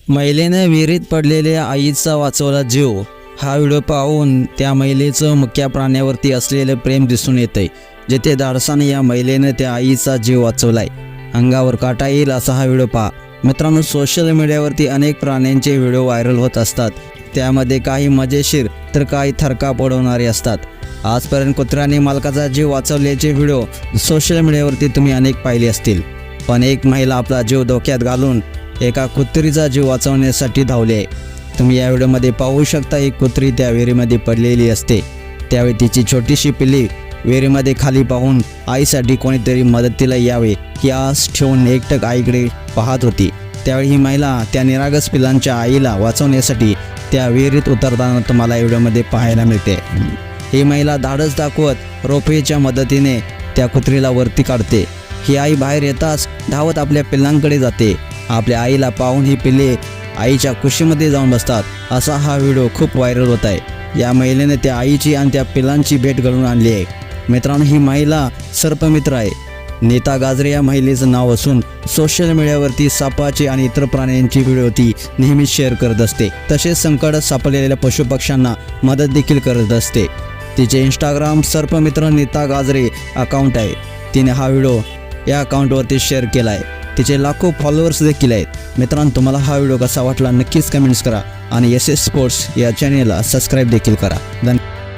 महिलेने विहिरीत पडलेल्या आईचा वाचवला जीव। हा व्हिडिओ पाहून त्या महिलेचं मुक्या प्राण्यावरती असलेलं प्रेम दिसून येतंय, जिथे धाडसाने या महिलेने त्या आईचा जीव वाचवलाय। अंगावर काटा येईल असा हा व्हिडिओ पहा। मित्रांनो, सोशल मीडियावरती अनेक प्राण्यांचे व्हिडिओ व्हायरल होत असतात। त्यामध्ये काही मजेशीर तर काही थरकाप उडवणारे असतात। आजपर्यंत कुत्र्याने मालकाचा जीव वाचवल्याचे व्हिडिओ सोशल मीडियावरती तुम्ही अनेक पाहिले असतील, पण एक महिला आपला जीव धोक्यात घालून एका कुत्रीचा जीव वाचवण्यासाठी धावली आहे। तुम्ही या व्हिडिओमध्ये पाहू शकता, एक कुत्री त्या विहिरीमध्ये पडलेली असते। त्यावेळी तिची छोटीशी पिल्ली विहिरीमध्ये खाली पाहून आईसाठी कोणीतरी मदतीला यावे ही आस ठेवून एकटक आईकडे पाहत होती। त्यावेळी ही महिला त्या निरागस पिल्लांच्या आईला वाचवण्यासाठी त्या विहिरीत उतरताना तुम्हाला या व्हिडिओमध्ये पाहायला मिळते। ही महिला धाडस दाखवत रोपवेच्या मदतीने त्या कुत्रीला वरती काढते। ही आई बाहेर येताच धावत आपल्या पिल्लांकडे जाते। आपल्या आईला पाहून ही पिल्ले आईच्या कुशीमध्ये जाऊन बसतात। असा हा व्हिडिओ खूप व्हायरल होत आहे। या महिलेने त्या आईची आणि त्या पिल्लांची भेट घडवून आणली आहे। मित्रांनो, ही महिला सर्पमित्र आहे। नीता गाजरे या महिलेचं नाव असून सोशल मीडियावरती सापाचे आणि इतर प्राण्यांची व्हिडिओ ती नेहमीच शेअर करत असते। तसेच संकटात सापडलेल्या पशुपक्ष्यांना मदत देखील करत असते। तिचे इंस्टाग्राम सर्पमित्र नीता गाजरे अकाउंट आहे। तिने हा व्हिडिओ या अकाउंटवरती शेअर केला आहे। तिचे लाखो फॉलोअर्स देखील आहेत। मित्रांनो, तुम्हाला हा व्हिडिओ कसा वाटला नक्कीच कमेंट्स करा आणि SS स्पोर्ट्स या चॅनेलला सबस्क्राईब देखील करा। धन्यवाद।